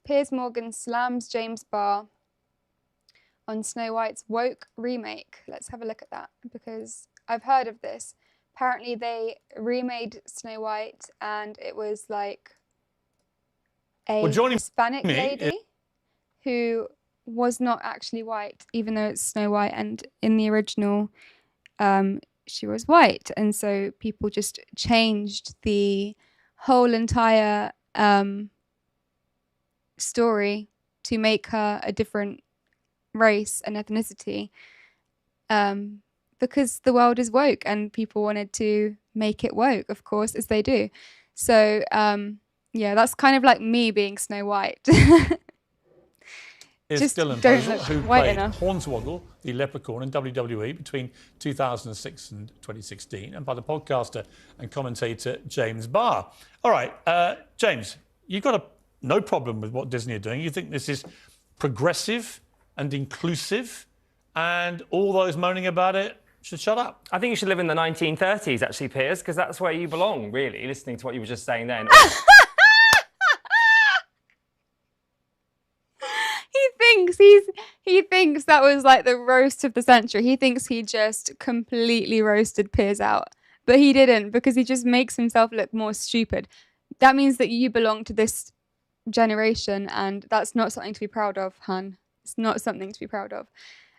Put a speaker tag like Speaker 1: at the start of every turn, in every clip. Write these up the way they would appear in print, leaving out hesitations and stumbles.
Speaker 1: Piers Morgan slams James Barr on Snow White's woke remake. Let's have a look at that, because I've heard of this. Apparently they remade Snow White and it was like a Hispanic lady who was not actually white, even though it's Snow White, and in the original she was white, and so people just changed the whole entire story to make her a different race and ethnicity, because the world is woke and people wanted to make it woke, of course, as they do. So yeah, that's kind of like me being Snow White.
Speaker 2: Is
Speaker 1: just
Speaker 2: Dylan
Speaker 1: don't
Speaker 2: Posel,
Speaker 1: look
Speaker 2: who
Speaker 1: white
Speaker 2: played
Speaker 1: enough.
Speaker 2: Hornswoggle, the leprechaun, in WWE between 2006 and 2016, and by the podcaster and commentator James Barr. All right, James, you've got no problem with what Disney are doing. You think this is progressive and inclusive, and all those moaning about it should shut up?
Speaker 3: I think you should live in the 1930s, actually, Piers, because that's where you belong, really, listening to what you were just saying then.
Speaker 1: He thinks that was like the roast of the century. He thinks he just completely roasted Piers out, but he didn't, because he just makes himself look more stupid. That means that you belong to this generation, and that's not something to be proud of, hun. It's not something to be proud of.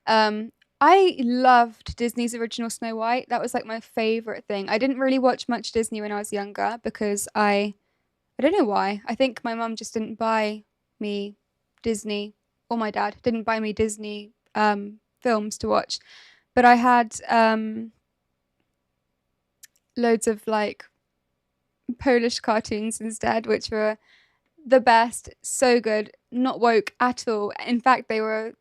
Speaker 1: I loved Disney's original Snow White. That was like my favorite thing. I didn't really watch much Disney when I was younger because I don't know why. I think my mum just didn't buy me Disney, or my dad didn't buy me Disney films to watch. But I had loads of like Polish cartoons instead, which were the best, so good, not woke at all. In fact, they were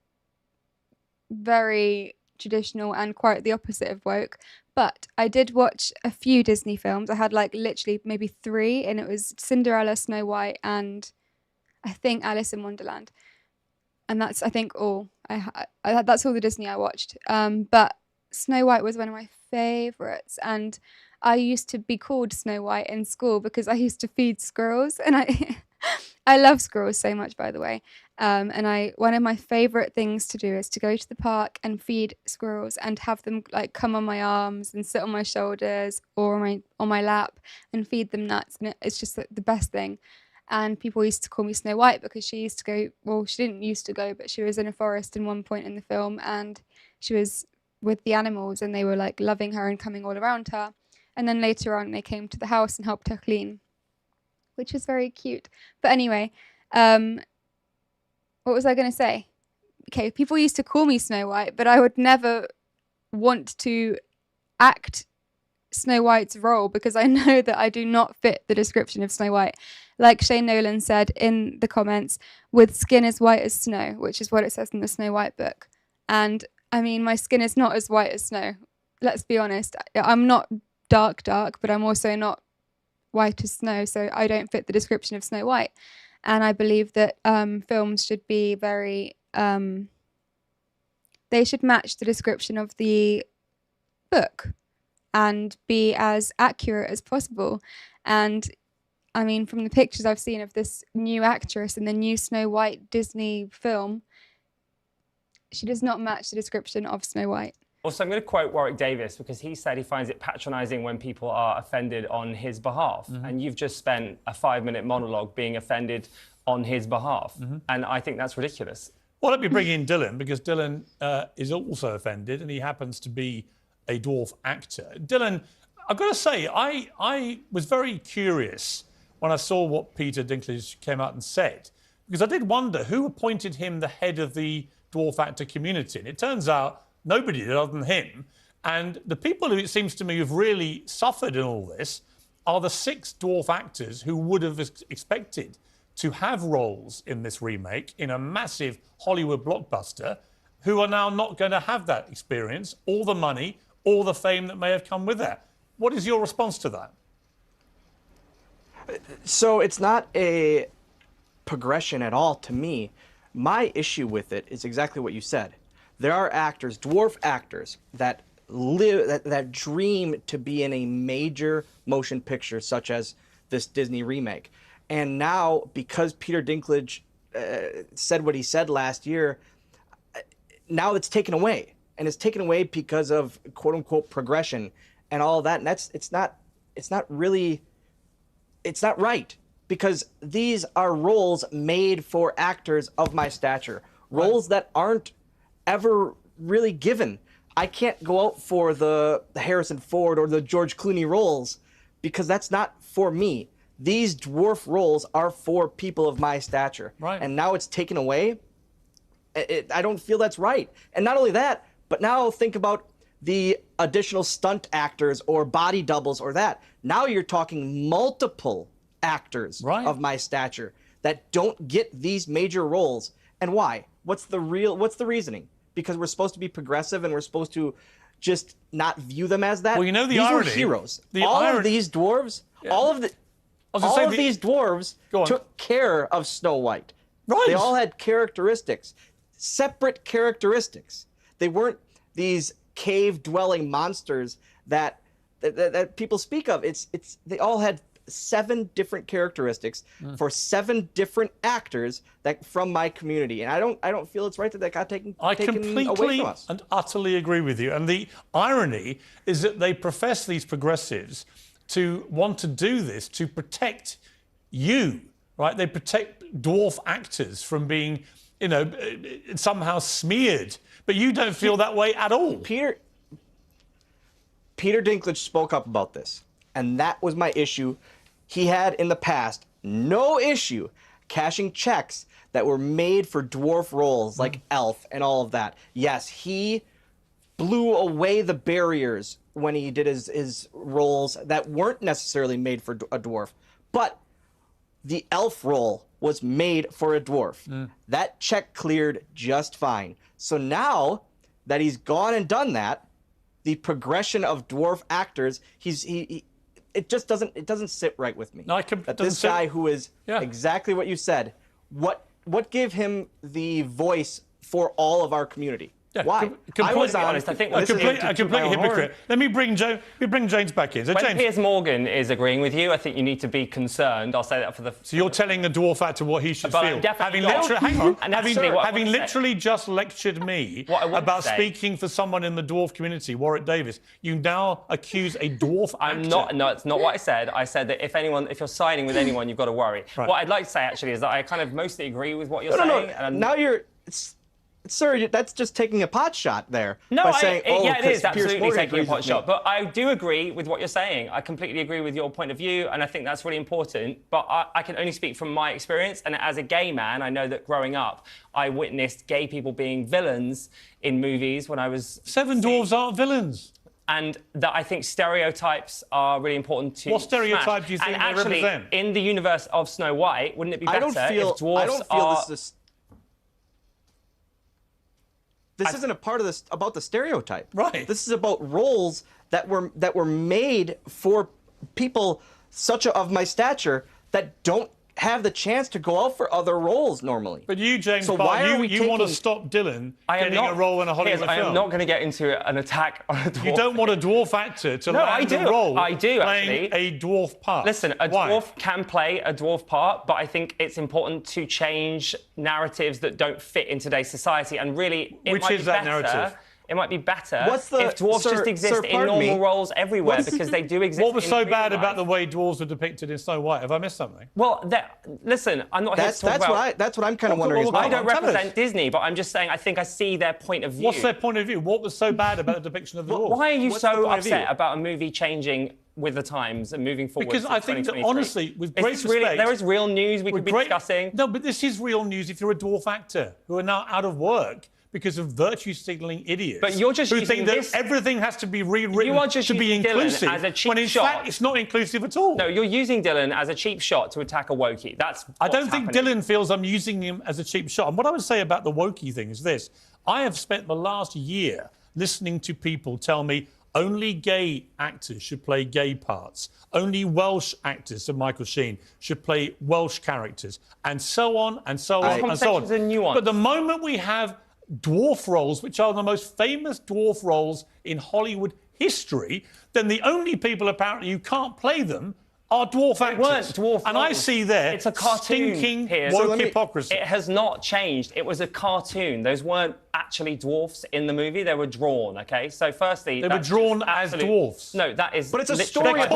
Speaker 1: very traditional and quite the opposite of woke. But I did watch a few Disney films. I had like literally maybe 3, and it was Cinderella, Snow White, and I think Alice in Wonderland. And that's, I think, all. That's all the Disney I watched. But Snow White was one of my favourites, and I used to be called Snow White in school because I used to feed squirrels, and I love squirrels so much, by the way. And one of my favourite things to do is to go to the park and feed squirrels and have them like come on my arms and sit on my shoulders or on my lap and feed them nuts, and it's just the best thing. And people used to call me Snow White because she used to go, well, she didn't used to go, but she was in a forest in one point in the film, and she was with the animals and they were like loving her and coming all around her. And then later on they came to the house and helped her clean, which was very cute. But anyway, what was I going to say? Okay, people used to call me Snow White, but I would never want to act Snow White's role because I know that I do not fit the description of Snow White. Like Shane Nolan said in the comments, with skin as white as snow, which is what it says in the Snow White book. And I mean, my skin is not as white as snow. Let's be honest. I'm not dark, but I'm also not white as snow. So I don't fit the description of Snow White. And I believe that films should be very, they should match the description of the book and be as accurate as possible. And I mean, from the pictures I've seen of this new actress in the new Snow White Disney film, she does not match the description of Snow White.
Speaker 3: Also, I'm going to quote Warwick Davis because he said he finds it patronising when people are offended on his behalf. Mm-hmm. And you've just spent a 5-minute monologue being offended on his behalf. Mm-hmm. And I think that's ridiculous.
Speaker 2: Well, let me bring in Dylan, because Dylan is also offended, and he happens to be a dwarf actor. Dylan, I've got to say, I was very curious when I saw what Peter Dinklage came out and said, because I did wonder who appointed him the head of the dwarf actor community. And it turns out nobody did other than him. And the people who, it seems to me, have really suffered in all this are the 6 dwarf actors who would have expected to have roles in this remake in a massive Hollywood blockbuster, who are now not going to have that experience, or the money, or the fame that may have come with that. What is your response to that?
Speaker 4: So it's not a progression at all to me. My issue with it is exactly what you said. There are actors, dwarf actors, that live, that dream to be in a major motion picture such as this Disney remake. And now, because Peter Dinklage said what he said last year, now it's taken away. And it's taken away because of quote unquote progression and all that. And it's not right, because these are roles made for actors of my stature, roles that aren't ever really given. I can't go out for the Harrison Ford or the George Clooney roles because that's not for me. These dwarf roles are for people of my stature.
Speaker 2: Right.
Speaker 4: And now it's taken away. I don't feel that's right. And not only that, but now think about the additional stunt actors or body doubles or that. Now you're talking multiple actors of my stature that don't get these major roles. And why? What's the reasoning? Because we're supposed to be progressive and we're supposed to just not view them as that.
Speaker 2: Well, you know,
Speaker 4: these
Speaker 2: irony.
Speaker 4: were heroes.
Speaker 2: The
Speaker 4: all
Speaker 2: irony.
Speaker 4: of these dwarves, all of these dwarves took care of Snow White.
Speaker 2: Right.
Speaker 4: They all had characteristics, separate characteristics. They weren't these cave-dwelling monsters that people speak of. They all had 7 different characteristics for 7 different actors that from my community, and I don't feel it's right that got taken away
Speaker 2: completely
Speaker 4: from us.
Speaker 2: and utterly agree with you. And the irony is that they profess, these progressives, to want to do this to protect you, right? They protect dwarf actors from being, you know, somehow smeared. But you don't feel that way at all.
Speaker 4: Peter Dinklage spoke up about this, and that was my issue. He had in the past no issue cashing checks that were made for dwarf roles like Elf and all of that. Yes, he blew away the barriers when he did his roles that weren't necessarily made for a dwarf. But the Elf role was made for a dwarf. That check cleared just fine. So now that he's gone and done that, the progression of dwarf actors, it just doesn't sit right with me.
Speaker 2: No,
Speaker 4: that this guy who is exactly what you said, what gave him the voice for all of our community?
Speaker 2: Yeah,
Speaker 4: why?
Speaker 3: I was honest. I think
Speaker 2: a complete hypocrite. Let me bring James back in. So
Speaker 3: when
Speaker 2: James,
Speaker 3: Piers Morgan is agreeing with you, I think you need to be concerned. I'll say that for the.
Speaker 2: So you're telling a dwarf actor what he should feel, having literally just lectured me about speaking for someone in the dwarf community, Warwick Davis. You now accuse a dwarf actor.
Speaker 3: No, it's not what I said. I said that if you're siding with anyone, you've got to worry. Right. What I'd like to say actually is that I kind of mostly agree with what you're saying.
Speaker 4: And now Sir, that's just taking a pot shot there.
Speaker 3: No, it is
Speaker 4: Piers
Speaker 3: absolutely
Speaker 4: Morgan
Speaker 3: taking a pot
Speaker 4: agrees
Speaker 3: shot. But I do agree with what you're saying. I completely agree with your point of view, and I think that's really important. But I can only speak from my experience. And as a gay man, I know that growing up, I witnessed gay people being villains in movies when I was
Speaker 2: 7 dwarves aren't villains.
Speaker 3: And that I think stereotypes are really important to
Speaker 2: What stereotype do you think
Speaker 3: and
Speaker 2: they
Speaker 3: actually,
Speaker 2: represent?
Speaker 3: In the universe of Snow White, wouldn't it be better if dwarves
Speaker 4: I don't feel this isn't a part of this about the stereotype.
Speaker 2: Right.
Speaker 4: This is about roles that were made for people of my stature that don't have the chance to go out for other roles normally.
Speaker 2: But you, James,
Speaker 4: so why are we
Speaker 2: you want to stop Dylan getting a role in a Hollywood film?
Speaker 3: I am not going to get into an attack on a dwarf.
Speaker 2: You don't want a dwarf actor to land a role playing a dwarf part.
Speaker 3: Listen, a dwarf can play a dwarf part, but I think it's important to change narratives that don't fit in today's society. And really, narrative? It might be better if dwarfs just exist in normal roles everywhere, because they do exist.
Speaker 2: What was so bad about the way dwarves were depicted in Snow White? Have I missed something?
Speaker 3: Well, listen, I'm not here to talk about...
Speaker 4: That's what I'm kind of wondering as well.
Speaker 3: I don't represent Disney, but I'm just saying I think I see their point of view.
Speaker 2: What's their point of view? What was so bad about the depiction of the dwarves?
Speaker 3: Why are you so upset about a movie changing with the times and moving forward?
Speaker 2: Because I think that, honestly, with great respect...
Speaker 3: there is real news we could be discussing.
Speaker 2: No, but this is real news if you're a dwarf actor who are now out of work because of virtue-signalling idiots.
Speaker 3: But you're just
Speaker 2: who think that everything has to be rewritten to be inclusive,
Speaker 3: as a cheap
Speaker 2: when in fact it's not inclusive at all.
Speaker 3: No, you're using Dylan as a cheap shot to attack a wokie.
Speaker 2: I don't think Dylan feels I'm using him as a cheap shot. And what I would say about the wokie thing is this. I have spent the last year listening to people tell me only gay actors should play gay parts. Only Welsh actors, so Michael Sheen, should play Welsh characters. And so on, and so on, and so on. But the moment we have dwarf roles, which are the most famous dwarf roles in Hollywood history, then the only people apparently who can't play them are dwarf actors.
Speaker 3: weren't dwarf
Speaker 2: And I
Speaker 3: roles.
Speaker 2: see there
Speaker 3: It's a cartoon,
Speaker 2: stinking
Speaker 3: Piers.
Speaker 2: woke
Speaker 3: So let me-
Speaker 2: hypocrisy.
Speaker 3: It has not changed. It was a cartoon. Those weren't actually dwarfs in the movie. They were drawn, okay? So firstly...
Speaker 2: They were drawn as dwarfs.
Speaker 3: No, that is...
Speaker 4: But it's a
Speaker 3: literally-
Speaker 4: story about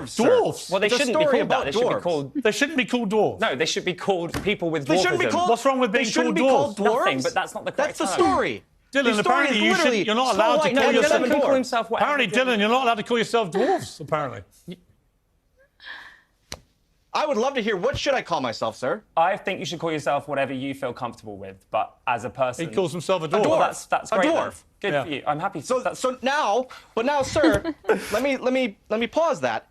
Speaker 4: dwarves, sir.
Speaker 2: Dwarfs.
Speaker 3: Well, they
Speaker 4: It's a
Speaker 3: shouldn't be
Speaker 4: story
Speaker 3: called that.
Speaker 4: about
Speaker 3: They should be
Speaker 4: dwarves.
Speaker 3: called...
Speaker 2: They shouldn't be called dwarves.
Speaker 3: No, they should be called people with dwarfism.
Speaker 4: They shouldn't be called.
Speaker 2: What's wrong with being
Speaker 4: they shouldn't
Speaker 2: called
Speaker 4: be called
Speaker 2: dwarves?
Speaker 4: dwarves.
Speaker 3: Nothing, but that's not the correct
Speaker 4: That's the
Speaker 3: term.
Speaker 4: story.
Speaker 2: Dylan,
Speaker 4: The story
Speaker 2: apparently
Speaker 4: is
Speaker 2: you
Speaker 4: literally
Speaker 2: shouldn't, you're not
Speaker 4: Snow
Speaker 2: allowed
Speaker 4: White
Speaker 2: to
Speaker 4: and
Speaker 2: call
Speaker 4: the
Speaker 3: Dylan
Speaker 2: yourself
Speaker 4: Seven
Speaker 3: can call
Speaker 4: Dwarfs.
Speaker 3: himself whatever.
Speaker 2: Apparently, Dylan, you're not allowed to call yourself dwarves, apparently.
Speaker 4: I would love to hear, what should I call myself, sir?
Speaker 3: I think you should call yourself whatever you feel comfortable with, but as a person...
Speaker 2: He calls himself a dwarf.
Speaker 3: Well, that's
Speaker 4: A
Speaker 3: great. then.
Speaker 4: dwarf.
Speaker 3: Good
Speaker 2: Yeah.
Speaker 3: for you. I'm happy.
Speaker 4: So now, sir, let me pause that.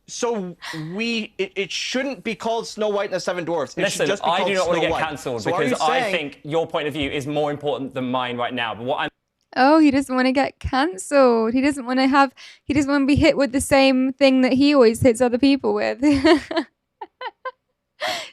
Speaker 4: So it shouldn't be called Snow White and the Seven Dwarfs. It should
Speaker 3: Listen,
Speaker 4: just be
Speaker 3: I
Speaker 4: called
Speaker 3: do not want to
Speaker 4: Snow
Speaker 3: get
Speaker 4: White.
Speaker 3: cancelled
Speaker 4: So are you
Speaker 3: because I
Speaker 4: saying-
Speaker 3: think your point of view is more important than mine right now. But what I'm
Speaker 1: Oh, he doesn't want to get cancelled. He doesn't want to be hit with the same thing that he always hits other people with.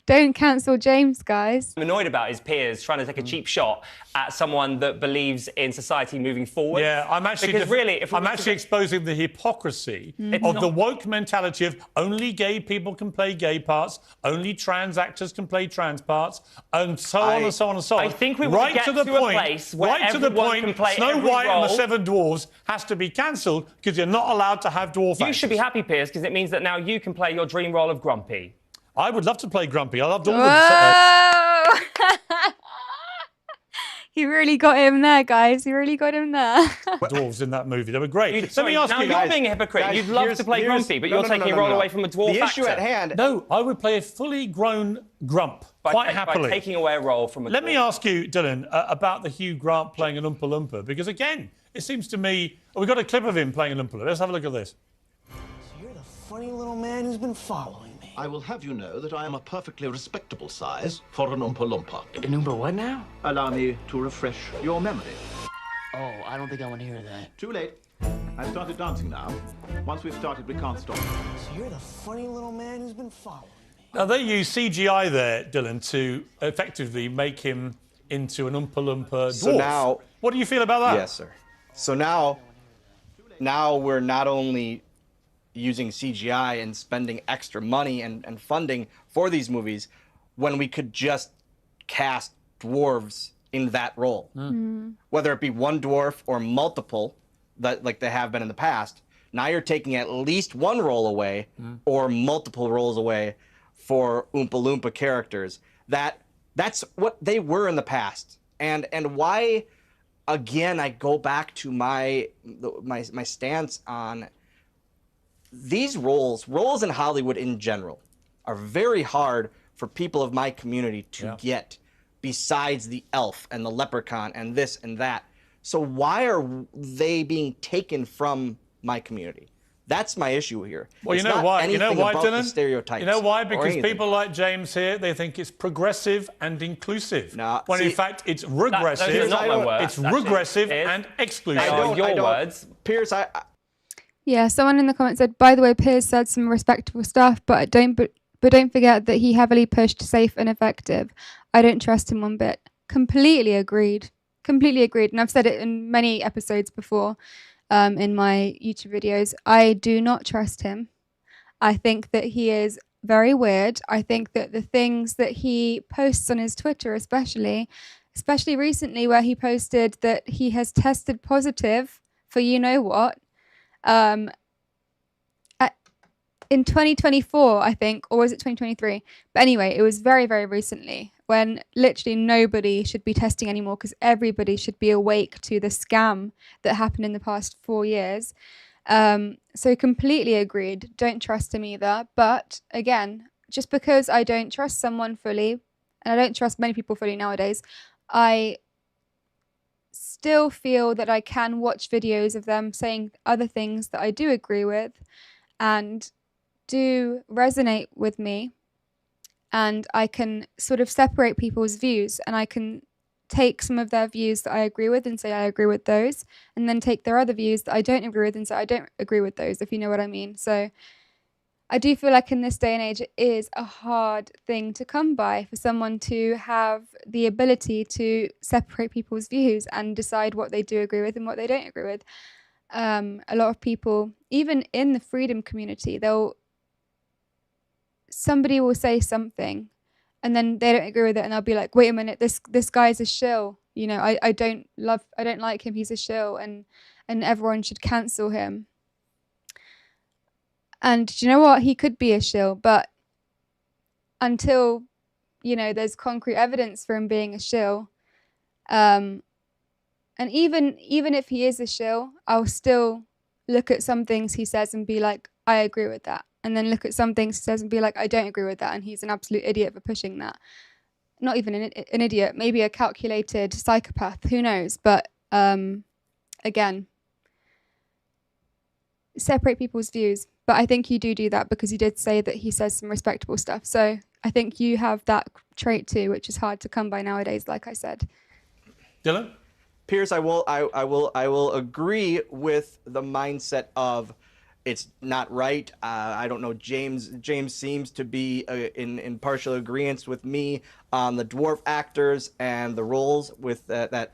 Speaker 1: Don't cancel James, guys.
Speaker 3: annoyed about is Piers trying to take a cheap shot at someone that believes in society moving forward.
Speaker 2: Yeah, I'm actually
Speaker 3: Because really, if we
Speaker 2: I'm
Speaker 3: were to
Speaker 2: actually
Speaker 3: go-
Speaker 2: exposing the hypocrisy
Speaker 3: It's
Speaker 2: of the
Speaker 3: not-
Speaker 2: woke mentality of only gay people can play gay parts, only trans actors can play trans parts, and so on and so on and so on.
Speaker 3: I think we want
Speaker 2: right
Speaker 3: to get
Speaker 2: to the
Speaker 3: to a
Speaker 2: point,
Speaker 3: place where
Speaker 2: right to the
Speaker 3: everyone
Speaker 2: point,
Speaker 3: can play
Speaker 2: Snow
Speaker 3: every
Speaker 2: White and the
Speaker 3: role.
Speaker 2: Seven Dwarfs has to be cancelled because you're not allowed to have dwarf
Speaker 3: You
Speaker 2: actors.
Speaker 3: should be happy, Piers, because it means that now you can play your dream role of Grumpy.
Speaker 2: I would love to play Grumpy. I loved all the
Speaker 1: Whoa! He really got him there, guys. He really got him there.
Speaker 2: dwarves in that movie. They were great. Let
Speaker 3: Sorry,
Speaker 2: me ask
Speaker 3: now
Speaker 2: you,
Speaker 3: you're
Speaker 2: guys.
Speaker 3: being a hypocrite.
Speaker 4: Guys,
Speaker 3: You'd love
Speaker 4: here's-
Speaker 3: to play
Speaker 4: here's-
Speaker 3: Grumpy, but
Speaker 4: no,
Speaker 3: you're
Speaker 4: no, no,
Speaker 3: taking
Speaker 4: no,
Speaker 3: a role
Speaker 4: no.
Speaker 3: away from a dwarf
Speaker 4: The issue
Speaker 3: actor.
Speaker 4: at hand.
Speaker 2: No, I would play a fully grown Grump quite happily.
Speaker 3: By taking away a role from a
Speaker 2: Let
Speaker 3: dwarf.
Speaker 2: me ask you, Dylan, about the Hugh Grant playing an Oompa Loompa, because again, it seems to me we've got a clip of him playing an Oompa Loompa. Let's have a look at this.
Speaker 5: You're the funny little man who's been following me.
Speaker 6: I will have you know that I am a perfectly respectable size for an Oompa Loompa.
Speaker 5: An Oompa what now?
Speaker 6: Allow me to refresh your memory.
Speaker 5: Oh, I don't think I want to hear that.
Speaker 6: Too late. I've started dancing now. Once we've started, we can't stop.
Speaker 5: So you're the funny little man who's been following me.
Speaker 2: Now, they use CGI there, Dylan, to effectively make him into an Oompa Loompa dwarf.
Speaker 4: So now-
Speaker 2: what do you feel about that?
Speaker 4: Yes, sir. So now we're not only using CGI and spending extra money and funding for these movies when we could just cast dwarves in that role. Whether it be one dwarf or multiple, that like they have been in the past. Now you're taking at least one role away or multiple roles away for Oompa Loompa characters. That's what they were in the past. And why, again, I go back to my stance on these roles in Hollywood in general are very hard for people of my community to get, besides the elf and the leprechaun and this and that. So why are they being taken from my community? That's my issue here.
Speaker 2: Well,
Speaker 4: It's
Speaker 2: you know
Speaker 4: not
Speaker 2: why? You know
Speaker 4: anything
Speaker 2: why,
Speaker 4: about the
Speaker 2: Dylan?
Speaker 4: stereotypes
Speaker 2: You know why?
Speaker 4: or
Speaker 2: Because
Speaker 4: anything.
Speaker 2: people like James here, they think it's progressive and inclusive.
Speaker 4: No,
Speaker 2: when in
Speaker 4: see-
Speaker 2: fact it's
Speaker 3: Those
Speaker 2: regressive.
Speaker 3: are not my words.
Speaker 2: It's
Speaker 3: actually.
Speaker 2: regressive
Speaker 3: Piers.
Speaker 2: and exclusive.
Speaker 3: They are your words.
Speaker 4: Piers,
Speaker 1: Yeah, someone in the comments said, by the way, Piers said some respectable stuff, but don't forget that he heavily pushed safe and effective. I don't trust him one bit. Completely agreed. Completely agreed. And I've said it in many episodes before in my YouTube videos. I do not trust him. I think that he is very weird. I think that the things that he posts on his Twitter, especially recently, where he posted that he has tested positive for you know what, in 2024, I think, or was it 2023? But anyway, it was very, very recently when literally nobody should be testing anymore because everybody should be awake to the scam that happened in the past 4 years. So completely agreed. Don't trust him either. But again, just because I don't trust someone fully, and I don't trust many people fully nowadays, I still feel that I can watch videos of them saying other things that I do agree with and do resonate with me, and I can sort of separate people's views, and I can take some of their views that I agree with and say I agree with those, and then take their other views that I don't agree with and say I don't agree with those, if you know what I mean. So I do feel like in this day and age it is a hard thing to come by for someone to have the ability to separate people's views and decide what they do agree with and what they don't agree with. A lot of people, even in the freedom community, they'll somebody will say something and then they don't agree with it and they'll be like, wait a minute, this guy's a shill. You know, I don't like him, he's a shill, and everyone should cancel him. And do you know what? He could be a shill, but until, you know, there's concrete evidence for him being a shill, and even if he is a shill, I'll still look at some things he says and be like, I agree with that. And then look at some things he says and be like, I don't agree with that. And he's an absolute idiot for pushing that. Not even an idiot, maybe a calculated psychopath, who knows? But again, separate people's views. But I think you do that because you did say that he says some respectable stuff. So I think you have that trait too, which is hard to come by nowadays, like I said.
Speaker 2: Dylan?
Speaker 4: Piers, I will agree with the mindset of it's not right. I don't know. James seems to be in partial agreement with me on the dwarf actors and the roles with that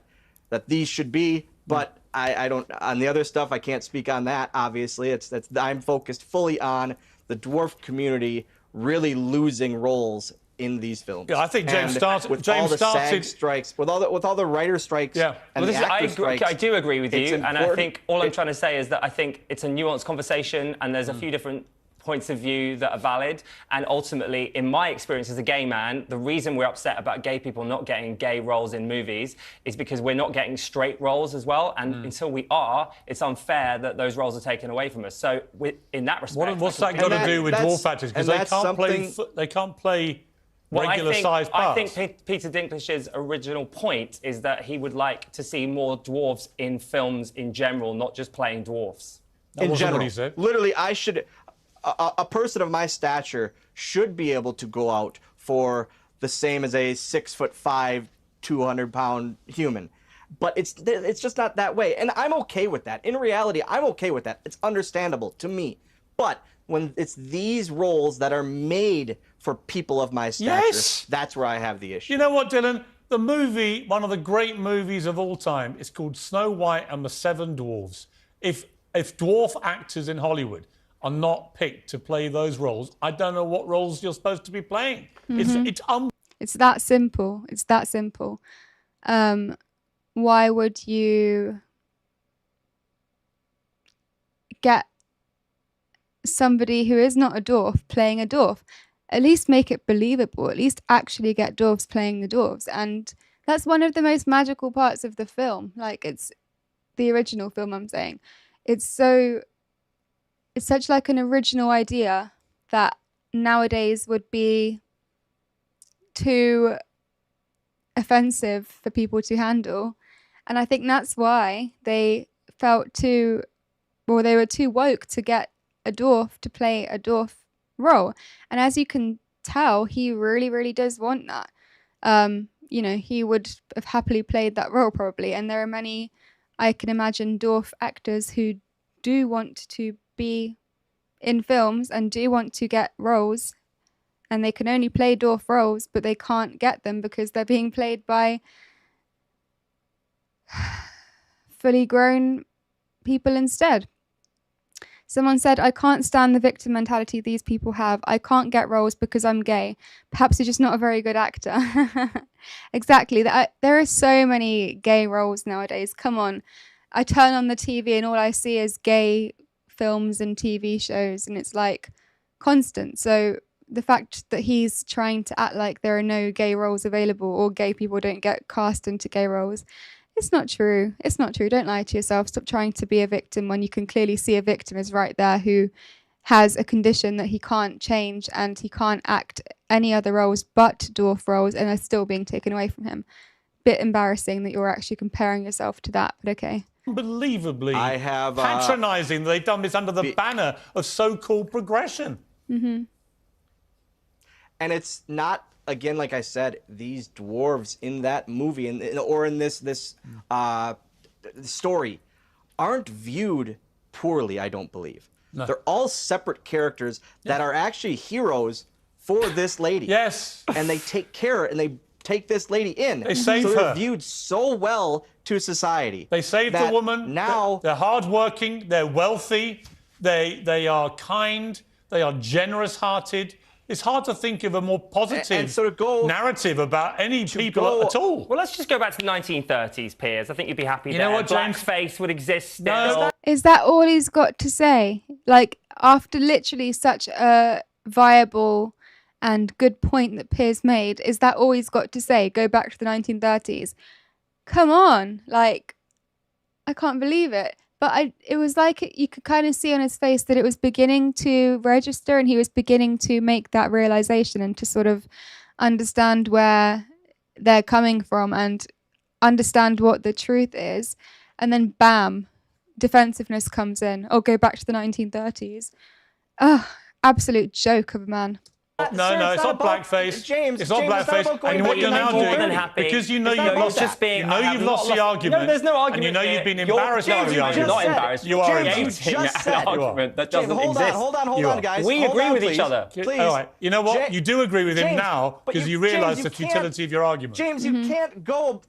Speaker 4: these should be. But I don't, on the other stuff, I can't speak on that. Obviously, I'm focused fully on the dwarf community really losing roles in these films.
Speaker 2: Yeah, I think James started
Speaker 4: with all the SAG strikes, with all the writer strikes.
Speaker 2: Yeah.
Speaker 4: And the actor strikes.
Speaker 3: I do agree with you, and I think all I'm trying to say is that I think it's a nuanced conversation, and there's a few different points of view that are valid. And ultimately, in my experience as a gay man, the reason we're upset about gay people not getting gay roles in movies is because we're not getting straight roles as well. And until we are, it's unfair that those roles are taken away from us. So in that respect,
Speaker 2: what's that got to do with dwarf actors? Because they can't play regular-sized parts.
Speaker 3: I think Peter Dinklage's original point is that he would like to see more dwarves in films in general, not just playing dwarfs.
Speaker 4: In general, literally, a person of my stature should be able to go out for the same as a 6'5", 200-pound human. But it's just not that way, and I'm okay with that. In reality, I'm okay with that. It's understandable to me. But when it's these roles that are made for people of my stature, that's where I have the issue.
Speaker 2: You know what, Dylan? The movie, one of the great movies of all time, is called Snow White and the Seven Dwarfs. If dwarf actors in Hollywood are not picked to play those roles, I don't know what roles you're supposed to be playing. It's
Speaker 1: that simple. It's that simple. Why would you get somebody who is not a dwarf playing a dwarf? At least make it believable. At least actually get dwarves playing the dwarves. And that's one of the most magical parts of the film. Like, it's the original film, I'm saying. It's such like an original idea that nowadays would be too offensive for people to handle. And I think that's why they were too woke to get a dwarf to play a dwarf role. And as you can tell, he really, really does want that. You know, he would have happily played that role probably. And there are many, I can imagine, dwarf actors who do want to be in films and do want to get roles, and they can only play dwarf roles, but they can't get them because they're being played by fully grown people instead. Someone said, I can't stand the victim mentality these people have. I can't get roles because I'm gay. Perhaps you're just not a very good actor. Exactly. There are so many gay roles nowadays. Come on. I turn on the TV and all I see is gay films and TV shows, and it's like constant. So the fact that he's trying to act like there are no gay roles available or gay people don't get cast into gay roles, it's not true. It's not true. Don't lie to yourself. Stop trying to be a victim when you can clearly see a victim is right there who has a condition that he can't change and he can't act any other roles but dwarf roles, and are still being taken away from him. Bit embarrassing that you're actually comparing yourself to that, but okay.
Speaker 2: Unbelievably patronising that they've done this under the banner of so-called progression.
Speaker 1: Mm-hmm.
Speaker 4: And it's not, again, like I said, these dwarves in that movie or in this story aren't viewed poorly, I don't believe. No. They're all separate characters that are actually heroes for this lady.
Speaker 2: Yes.
Speaker 4: And they take care and they take this lady in.
Speaker 2: They save her.
Speaker 4: So they're viewed so well to society.
Speaker 2: They saved the woman.
Speaker 4: Now
Speaker 2: they're hardworking, they're wealthy, they are kind, they are generous-hearted. It's hard to think of a more positive
Speaker 4: and sort of go
Speaker 2: narrative about any people at all.
Speaker 3: Well, let's just go back to the 1930s, Piers. I think you'd be happy
Speaker 2: You
Speaker 3: there.
Speaker 2: know what, James?
Speaker 3: Blackface would exist still.
Speaker 2: No.
Speaker 1: Is that all he's got to say? Like, after literally such a viable and good point that Piers made, is that all he's got to say? Go back to the 1930s. Come on. Like, I can't believe it. But it was like you could kind of see on his face that it was beginning to register, and he was beginning to make that realization and to sort of understand where they're coming from and understand what the truth is. And then bam, defensiveness comes in. Oh, go back to the 1930s. Oh, absolute joke of a man.
Speaker 2: No, it's not blackface.
Speaker 4: James,
Speaker 2: it's not blackface. And what you're now doing, because you know you've lost the argument.
Speaker 3: No, there's no argument.
Speaker 2: And you know
Speaker 3: here.
Speaker 2: you've been embarrassed by the argument.
Speaker 3: You're not embarrassed.
Speaker 2: You are
Speaker 4: James,
Speaker 2: embarrassed.
Speaker 4: you just said
Speaker 3: an argument that doesn't exist.
Speaker 4: Hold on, guys.
Speaker 3: We
Speaker 4: Hold
Speaker 3: agree
Speaker 4: on,
Speaker 3: with
Speaker 4: please.
Speaker 3: each other.
Speaker 4: Please.
Speaker 2: All right. You know what? You do agree with him
Speaker 4: James,
Speaker 2: now
Speaker 4: but
Speaker 2: because you realise the
Speaker 4: James,
Speaker 2: futility of your argument.
Speaker 4: James, you can't go,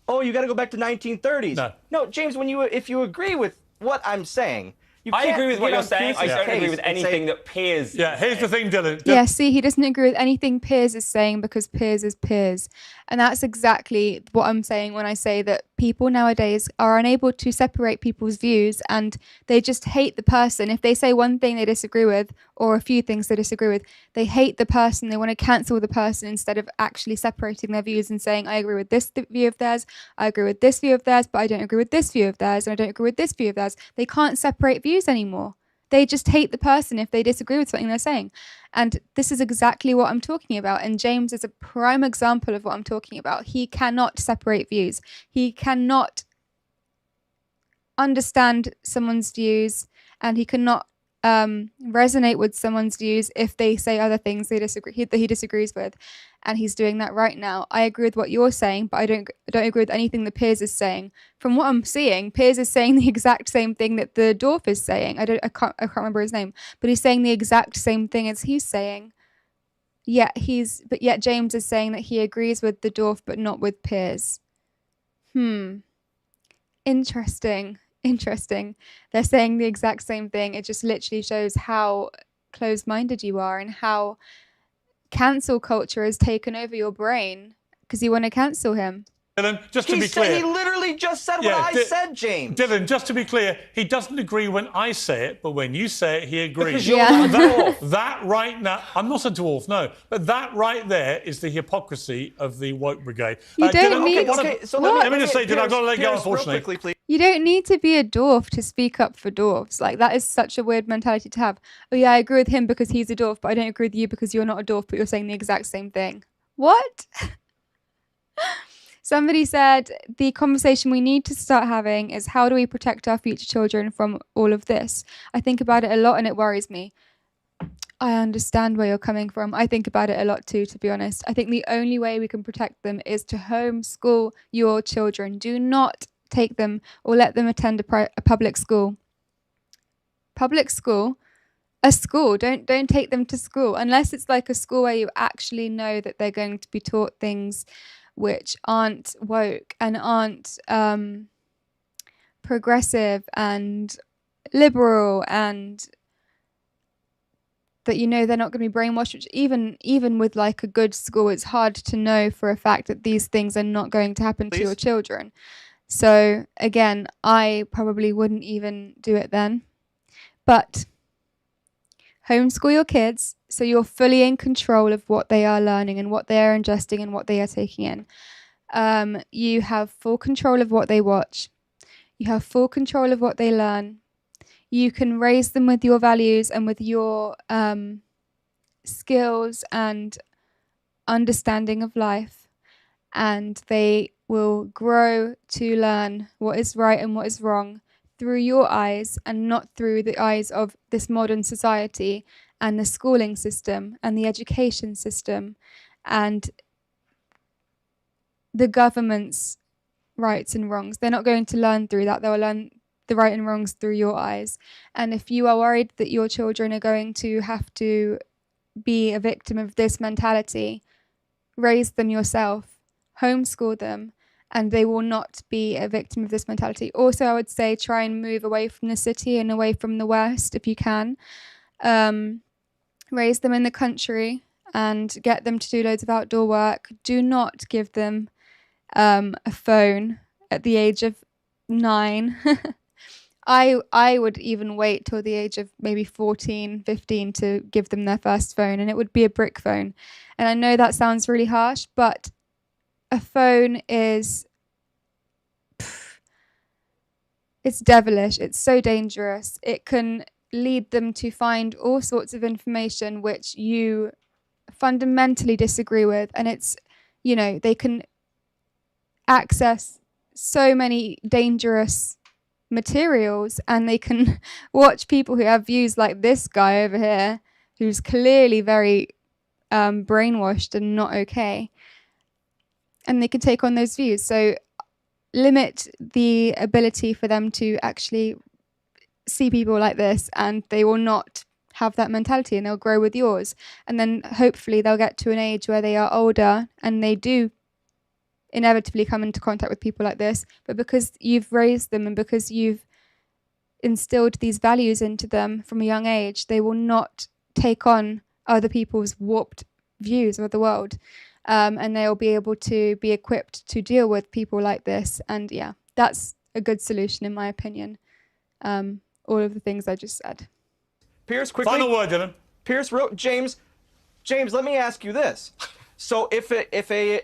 Speaker 4: oh, you got to go back to 1930s.
Speaker 2: No,
Speaker 4: James, if you agree with what I'm saying,
Speaker 3: I agree with what you're saying. I don't agree with anything that Piers.
Speaker 2: Yeah, here's the thing, Dylan.
Speaker 1: Yeah, see, he doesn't agree with anything Piers is saying because Piers is Piers. And that's exactly what I'm saying when I say that people nowadays are unable to separate people's views and they just hate the person. If they say one thing they disagree with or a few things they disagree with, they hate the person. They want to cancel the person instead of actually separating their views and saying, I agree with this view of theirs, I agree with this view of theirs, but I don't agree with this view of theirs, and I don't agree with this view of theirs. They can't separate views anymore. They just hate the person if they disagree with something they're saying. And this is exactly what I'm talking about. And James is a prime example of what I'm talking about. He cannot separate views. He cannot understand someone's views, and he cannot resonate with someone's views if they say other things that he disagrees with. And he's doing that right now. I agree with what you're saying, but I don't agree with anything that Piers is saying. From what I'm seeing, Piers is saying the exact same thing that the dwarf is saying. I can't remember his name, but he's saying the exact same thing as he's saying. Yet James is saying that he agrees with the dwarf, but not with Piers. Interesting. They're saying the exact same thing. It just literally shows how closed-minded you are and how cancel culture has taken over your brain because you want to cancel him.
Speaker 2: Dylan, just to be clear.
Speaker 4: He literally just said what I said, James.
Speaker 2: Dylan, just to be clear, he doesn't agree when I say it, but when you say it, he agrees.
Speaker 3: Because you're not a dwarf.
Speaker 2: That right now, I'm not a dwarf, no, but that right there is the hypocrisy of the woke brigade.
Speaker 1: You don't need.
Speaker 2: Let me just say, Dylan, I've got to let go, unfortunately.
Speaker 4: Quickly, please.
Speaker 1: You don't need to be a dwarf to speak up for dwarfs. Like, that is such a weird mentality to have. Oh yeah, I agree with him because he's a dwarf, but I don't agree with you because you're not a dwarf, but you're saying the exact same thing. What? Somebody said the conversation we need to start having is how do we protect our future children from all of this? I think about it a lot and it worries me. I understand where you're coming from. I think about it a lot too, to be honest. I think the only way we can protect them is to homeschool your children. Do not take them or let them attend a public school. Public school? A school. Don't take them to school unless it's like a school where you actually know that they're going to be taught things which aren't woke and aren't progressive and liberal, and that you know they're not going to be brainwashed, which even with like a good school, it's hard to know for a fact that these things are not going to happen to your children. So again, I probably wouldn't even do it then. But homeschool your kids so you're fully in control of what they are learning and what they are ingesting and what they are taking in. You have full control of what they watch. You have full control of what they learn. You can raise them with your values and with your skills and understanding of life. And they will grow to learn what is right and what is wrong through your eyes and not through the eyes of this modern society and the schooling system and the education system and the government's rights and wrongs. They're not going to learn through that. They'll learn the right and wrongs through your eyes. And if you are worried that your children are going to have to be a victim of this mentality, raise them yourself, homeschool them, and they will not be a victim of this mentality. Also, I would say try and move away from the city and away from the West if you can. raise them in the country and get them to do loads of outdoor work. Do not give them a phone at the age of 9. I would even wait till the age of maybe 14, 15 to give them their first phone, and it would be a brick phone. And I know that sounds really harsh, but a phone is, it's devilish. It's so dangerous. It can lead them to find all sorts of information which you fundamentally disagree with, and it's, you know, they can access so many dangerous materials, and they can watch people who have views like this guy over here, who's clearly very brainwashed and not okay, and they can take on those views. So limit the ability for them to actually see people like this, and they will not have that mentality, and they'll grow with yours. And then hopefully they'll get to an age where they are older and they do inevitably come into contact with people like this, but because you've raised them and because you've instilled these values into them from a young age, they will not take on other people's warped views of the world, and they'll be able to be equipped to deal with people like this. And yeah, that's a good solution in my opinion. All of the things I just said.
Speaker 4: Piers, quickly.
Speaker 2: Final word, Dylan.
Speaker 4: Piers wrote, James, let me ask you this. So if a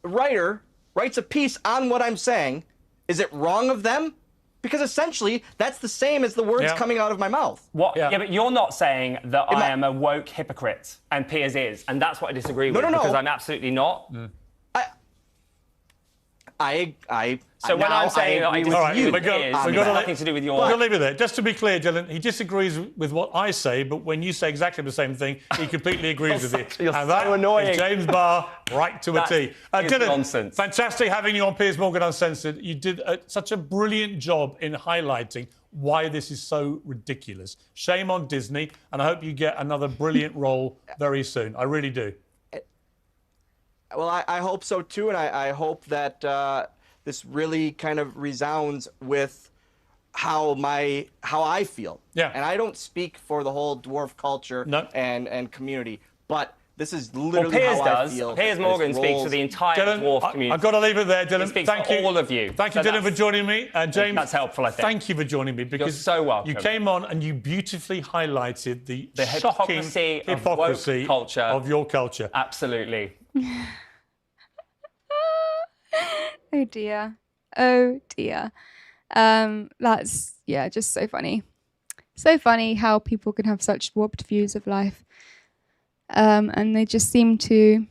Speaker 4: writer writes a piece on what I'm saying, is it wrong of them? Because essentially, that's the same as the words coming out of my mouth.
Speaker 3: What? Yeah, but you're not saying that I am a woke hypocrite, and Piers is, and that's what I disagree with. Because I'm absolutely not. So when I'm saying that I disagree with Piers, it's nothing to do with your...
Speaker 2: We'll leave it there. Just to be clear, Dylan, he disagrees with what I say, but when you say exactly the same thing, he completely agrees with it.
Speaker 3: You're
Speaker 2: and
Speaker 3: so
Speaker 2: that
Speaker 3: annoying.
Speaker 2: is James Barr, right to a T. Dylan,
Speaker 3: nonsense.
Speaker 2: Fantastic having you on Piers Morgan Uncensored. You did such a brilliant job in highlighting why this is so ridiculous. Shame on Disney, and I hope you get another brilliant role very soon. I really do.
Speaker 4: Well, I hope so too, and I hope that this really kind of resounds with how I feel.
Speaker 2: Yeah.
Speaker 4: And I don't speak for the whole dwarf culture and community, but this is literally
Speaker 3: Piers
Speaker 4: how
Speaker 3: does.
Speaker 4: I feel.
Speaker 3: Piers Morgan speaks for the entire dwarf community.
Speaker 2: I've got to leave it there, Dylan.
Speaker 3: He speaks
Speaker 2: Thank
Speaker 3: for
Speaker 2: you.
Speaker 3: all of you.
Speaker 2: Thank you, Dylan, for joining me. James,
Speaker 3: that's helpful, I think.
Speaker 2: Thank you for joining me, because
Speaker 3: You're so welcome.
Speaker 2: you came on and you beautifully highlighted the shocking
Speaker 3: hypocrisy
Speaker 2: hypocrisy of your culture.
Speaker 3: Absolutely.
Speaker 1: Oh dear. Oh dear. That's, yeah, just so funny. So funny how people can have such warped views of life. And they just seem to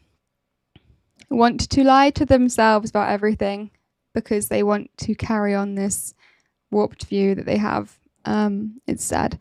Speaker 1: want to lie to themselves about everything because they want to carry on this warped view that they have. It's sad.